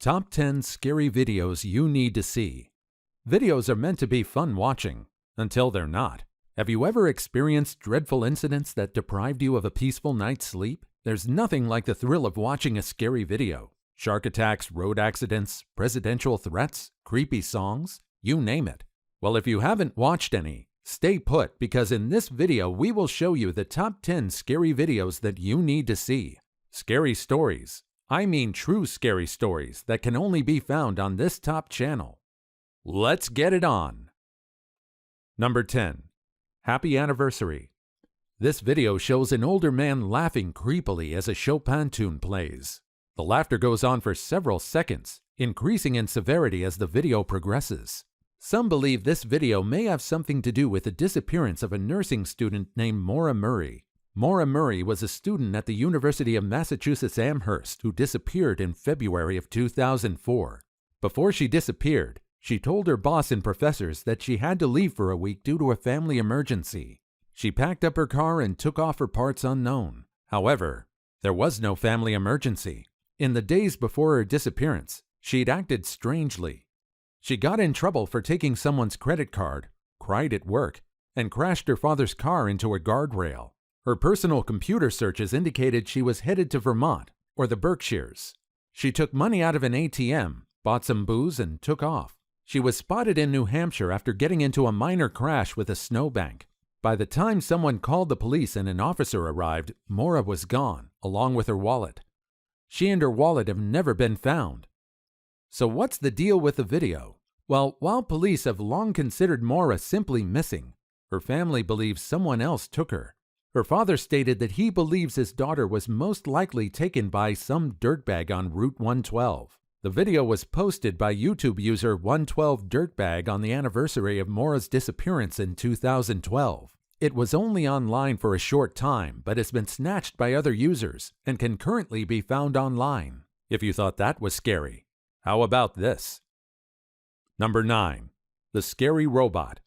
Top 10 Scary Videos You Need to See. Videos are meant to be fun watching, until they're not. Have you ever experienced dreadful incidents that deprived you of a peaceful night's sleep? There's nothing like the thrill of watching a scary video. Shark attacks, road accidents, presidential threats, creepy songs, you name it. Well, if you haven't watched any, stay put, because in this video we will show you the top 10 scary videos that you need to see. Scary stories. I mean true scary stories that can only be found on this top channel. Let's get it on! Number 10. Happy Anniversary. This video shows an older man laughing creepily as a Chopin tune plays. The laughter goes on for several seconds, increasing in severity as the video progresses. Some believe this video may have something to do with the disappearance of a nursing student named Maura Murray. Maura Murray was a student at the University of Massachusetts Amherst who disappeared in February of 2004. Before she disappeared, she told her boss and professors that she had to leave for a week due to a family emergency. She packed up her car and took off for parts unknown. However, there was no family emergency. In the days before her disappearance, she'd acted strangely. She got in trouble for taking someone's credit card, cried at work, and crashed her father's car into a guardrail. Her personal computer searches indicated she was headed to Vermont or the Berkshires. She took money out of an ATM, bought some booze, and took off. She was spotted in New Hampshire after getting into a minor crash with a snowbank. By the time someone called the police and an officer arrived, Maura was gone, along with her wallet. She and her wallet have never been found. So what's the deal with the video? Well, while police have long considered Maura simply missing, her family believes someone else took her. Her father stated that he believes his daughter was most likely taken by some dirtbag on Route 112. The video was posted by YouTube user 112dirtbag on the anniversary of Maura's disappearance in 2012. It was only online for a short time, but has been snatched by other users and can currently be found online. If you thought that was scary, how about this? Number 9. The Scary Robot.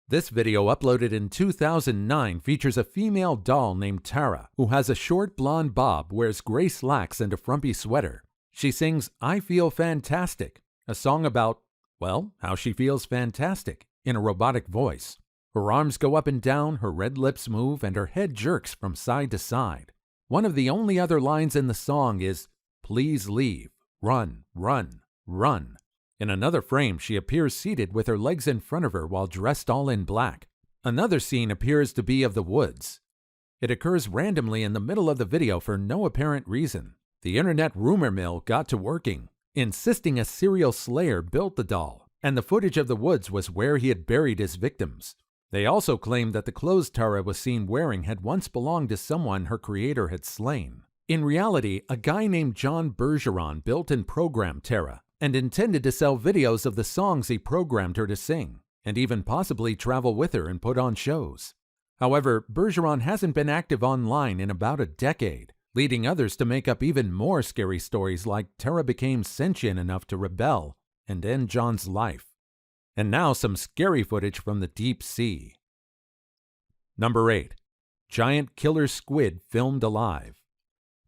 This video, uploaded in 2009, features a female doll named Tara who has a short blonde bob, wears gray slacks and a frumpy sweater. She sings "I Feel Fantastic," a song about, well, how she feels fantastic, in a robotic voice. Her arms go up and down, her red lips move, and her head jerks from side to side. One of the only other lines in the song is, "Please leave, run, run, run." In another frame, she appears seated with her legs in front of her while dressed all in black. Another scene appears to be of the woods. It occurs randomly in the middle of the video for no apparent reason. The internet rumor mill got to working, insisting a serial slayer built the doll, and the footage of the woods was where he had buried his victims. They also claimed that the clothes Tara was seen wearing had once belonged to someone her creator had slain. In reality, a guy named John Bergeron built and programmed Tara, and intended to sell videos of the songs he programmed her to sing, and even possibly travel with her and put on shows. However, Bergeron hasn't been active online in about a decade, leading others to make up even more scary stories like Tara became sentient enough to rebel and end John's life. And now some scary footage from the deep sea. Number 8. Giant killer squid filmed alive.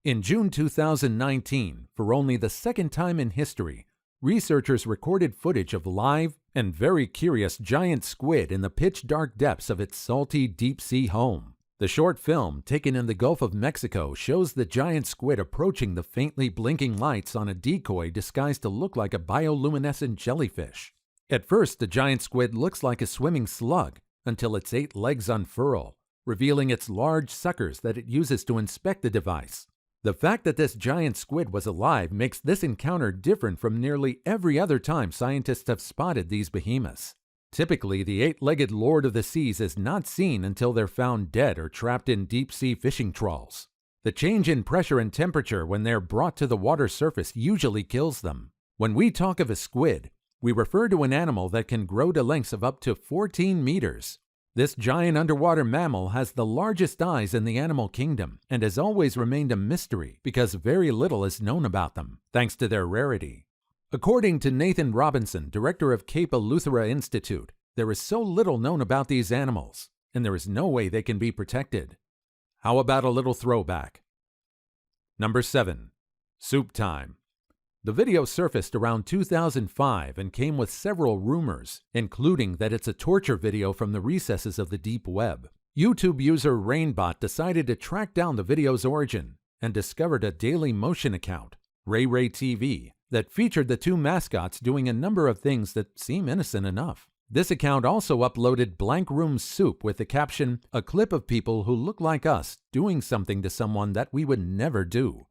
In June 2019, for only the second time in history, researchers recorded footage of live and very curious giant squid in the pitch-dark depths of its salty deep-sea home. The short film, taken in the Gulf of Mexico, shows the giant squid approaching the faintly blinking lights on a decoy disguised to look like a bioluminescent jellyfish. At first, the giant squid looks like a swimming slug until its 8 legs unfurl, revealing its large suckers that it uses to inspect the device. The fact that this giant squid was alive makes this encounter different from nearly every other time scientists have spotted these behemoths. Typically, the 8-legged lord of the seas is not seen until they're found dead or trapped in deep-sea fishing trawls. The change in pressure and temperature when they're brought to the water surface usually kills them. When we talk of a squid, we refer to an animal that can grow to lengths of up to 14 meters. This giant underwater mammal has the largest eyes in the animal kingdom and has always remained a mystery because very little is known about them, thanks to their rarity. According to Nathan Robinson, director of Cape Eleuthera Institute, there is so little known about these animals, and there is no way they can be protected. How about a little throwback? Number 7. Soup Time. The video surfaced around 2005 and came with several rumors, including that it's a torture video from the recesses of the deep web. YouTube user Rainbot decided to track down the video's origin and discovered a Daily Motion account, Ray Ray TV, that featured the two mascots doing a number of things that seem innocent enough. This account also uploaded Blank Room Soup with the caption, "A clip of people who look like us doing something to someone that we would never do.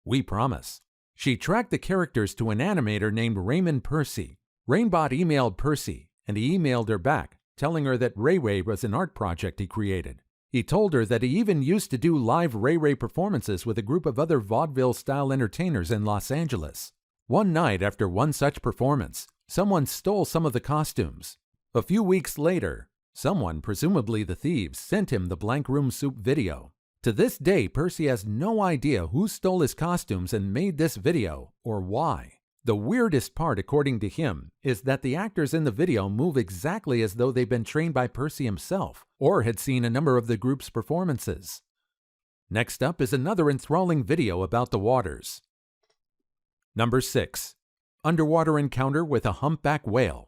We promise." She tracked the characters to an animator named Raymond Percy. Rainbot emailed Percy, and he emailed her back, telling her that Ray Ray was an art project he created. He told her that he even used to do live Ray Ray performances with a group of other vaudeville-style entertainers in Los Angeles. One night after one such performance, someone stole some of the costumes. A few weeks later, someone, presumably the thieves, sent him the Blank Room Soup video. To this day, Percy has no idea who stole his costumes and made this video, or why. The weirdest part, according to him, is that the actors in the video move exactly as though they've been trained by Percy himself, or had seen a number of the group's performances. Next up is another enthralling video about the waters. Number 6. Underwater encounter with a humpback whale.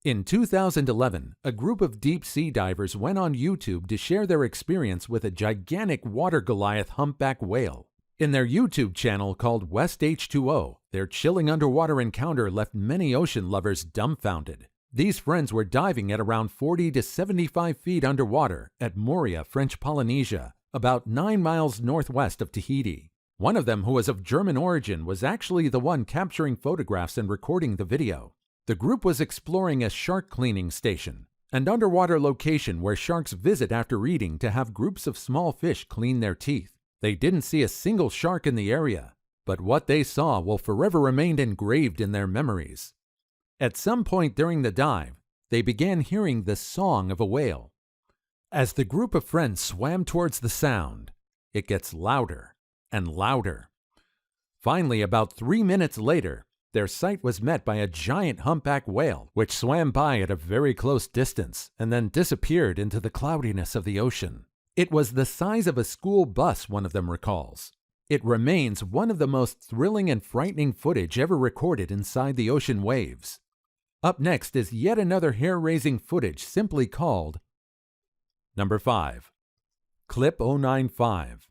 In 2011, a group of deep-sea divers went on YouTube to share their experience with a gigantic water Goliath humpback whale. In their YouTube channel called West H2O, their chilling underwater encounter left many ocean lovers dumbfounded. These friends were diving at around 40 to 75 feet underwater at Moorea, French Polynesia, about 9 miles northwest of Tahiti. One of them, who was of German origin, was actually the one capturing photographs and recording the video. The group was exploring a shark cleaning station, an underwater location where sharks visit after eating to have groups of small fish clean their teeth. They didn't see a single shark in the area, but what they saw will forever remain engraved in their memories. At some point during the dive, they began hearing the song of a whale. As the group of friends swam towards the sound, it gets louder and louder. Finally, about 3 minutes later, their sight was met by a giant humpback whale, which swam by at a very close distance and then disappeared into the cloudiness of the ocean. It was the size of a school bus, one of them recalls. It remains one of the most thrilling and frightening footage ever recorded inside the ocean waves. Up next is yet another hair-raising footage simply called Number 5. Clip 095.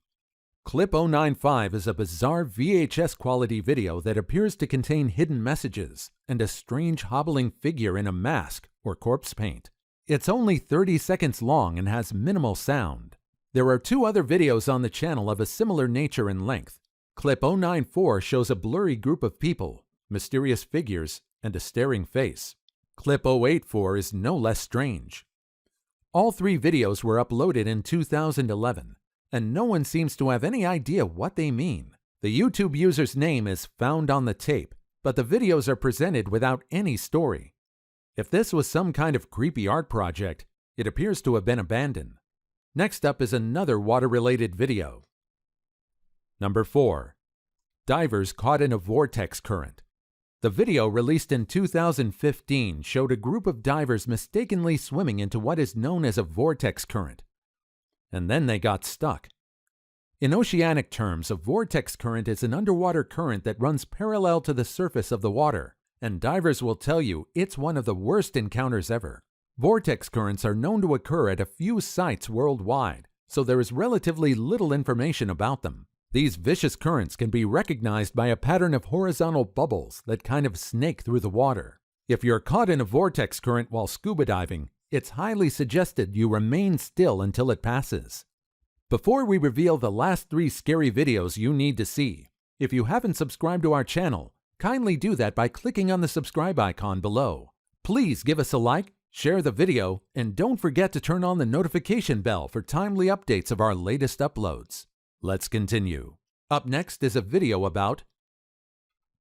Clip 095 is a bizarre VHS-quality video that appears to contain hidden messages and a strange hobbling figure in a mask or corpse paint. It's only 30 seconds long and has minimal sound. There are 2 other videos on the channel of a similar nature and length. Clip 094 shows a blurry group of people, mysterious figures, and a staring face. Clip 084 is no less strange. All 3 videos were uploaded in 2011. And no one seems to have any idea what they mean. The YouTube user's name is Found on the Tape, but the videos are presented without any story. If this was some kind of creepy art project, it appears to have been abandoned. Next up is another water-related video. Number 4. Divers caught in a vortex current. The video, released in 2015, showed a group of divers mistakenly swimming into what is known as a vortex current. And then they got stuck. In oceanic terms, a vortex current is an underwater current that runs parallel to the surface of the water, and divers will tell you it's one of the worst encounters ever. Vortex currents are known to occur at a few sites worldwide, so there is relatively little information about them. These vicious currents can be recognized by a pattern of horizontal bubbles that kind of snake through the water. If you're caught in a vortex current while scuba diving, it's highly suggested you remain still until it passes. Before we reveal the last 3 scary videos you need to see, if you haven't subscribed to our channel, kindly do that by clicking on the subscribe icon below. Please give us a like, share the video, and don't forget to turn on the notification bell for timely updates of our latest uploads. Let's continue. Up next is a video about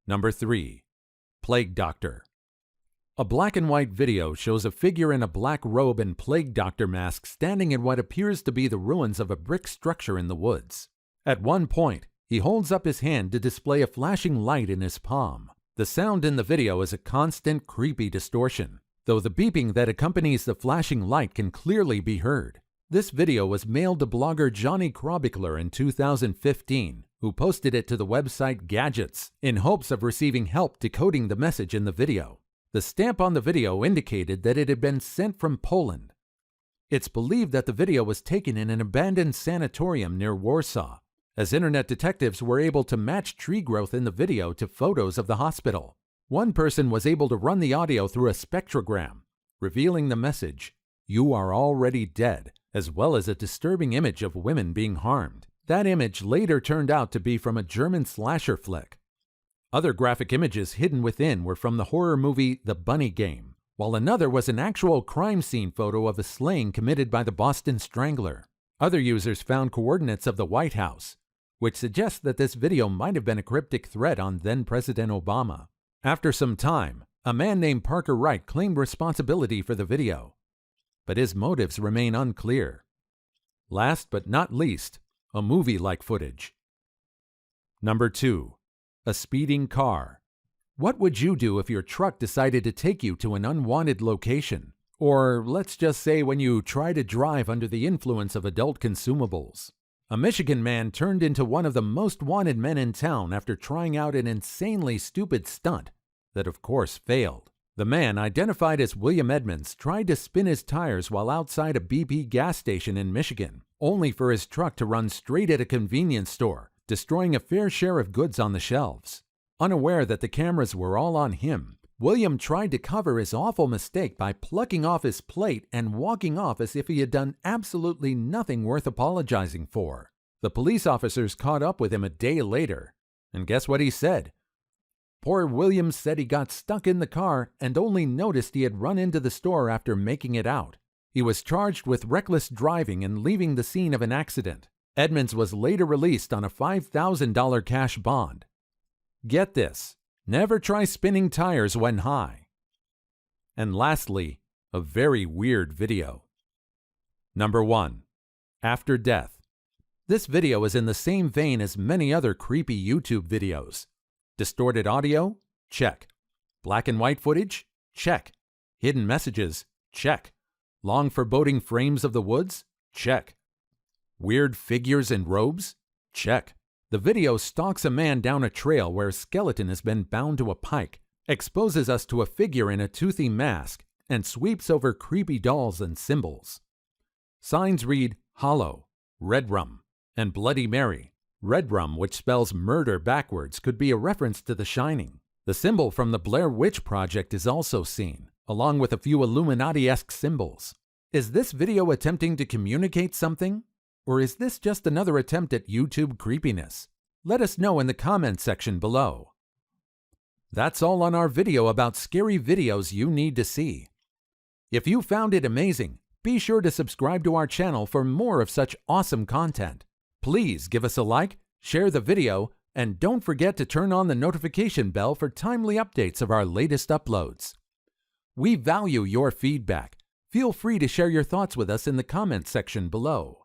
Number 3. Plague Doctor. A black and white video shows a figure in a black robe and plague doctor mask standing in what appears to be the ruins of a brick structure in the woods. At one point, he holds up his hand to display a flashing light in his palm. The sound in the video is a constant, creepy distortion, though the beeping that accompanies the flashing light can clearly be heard. This video was mailed to blogger Johnny Krobichler in 2015, who posted it to the website Gadgets in hopes of receiving help decoding the message in the video. The stamp on the video indicated that it had been sent from Poland. It's believed that the video was taken in an abandoned sanatorium near Warsaw, as internet detectives were able to match tree growth in the video to photos of the hospital. One person was able to run the audio through a spectrogram, revealing the message, "You are already dead," as well as a disturbing image of women being harmed. That image later turned out to be from a German slasher flick. Other graphic images hidden within were from the horror movie The Bunny Game, while another was an actual crime scene photo of a slaying committed by the Boston Strangler. Other users found coordinates of the White House, which suggests that this video might have been a cryptic threat on then-President Obama. After some time, a man named Parker Wright claimed responsibility for the video, but his motives remain unclear. Last but not least, a movie-like footage. Number 2. A speeding car. What would you do if your truck decided to take you to an unwanted location? Or let's just say when you try to drive under the influence of adult consumables. A Michigan man turned into one of the most wanted men in town after trying out an insanely stupid stunt that of course failed. The man, identified as William Edmonds, tried to spin his tires while outside a BP gas station in Michigan, only for his truck to run straight at a convenience store, destroying a fair share of goods on the shelves. Unaware that the cameras were all on him, William tried to cover his awful mistake by plucking off his plate and walking off as if he had done absolutely nothing worth apologizing for. The police officers caught up with him a day later, and guess what he said? Poor William said he got stuck in the car and only noticed he had run into the store after making it out. He was charged with reckless driving and leaving the scene of an accident. Edmonds was later released on a $5,000 cash bond. Get this, never try spinning tires when high. And lastly, a very weird video. Number 1. After death. This video is in the same vein as many other creepy YouTube videos. Distorted audio? Check. Black and white footage? Check. Hidden messages? Check. Long foreboding frames of the woods? Check. Weird figures in robes? Check. The video stalks a man down a trail where a skeleton has been bound to a pike, exposes us to a figure in a toothy mask, and sweeps over creepy dolls and symbols. Signs read Hollow, Red Rum, and Bloody Mary. Red Rum, which spells murder backwards, could be a reference to The Shining. The symbol from the Blair Witch Project is also seen, along with a few Illuminati-esque symbols. Is this video attempting to communicate something? Or is this just another attempt at YouTube creepiness? Let us know in the comment section below. That's all on our video about scary videos you need to see. If you found it amazing, be sure to subscribe to our channel for more of such awesome content. Please give us a like, share the video, and don't forget to turn on the notification bell for timely updates of our latest uploads. We value your feedback. Feel free to share your thoughts with us in the comments section below.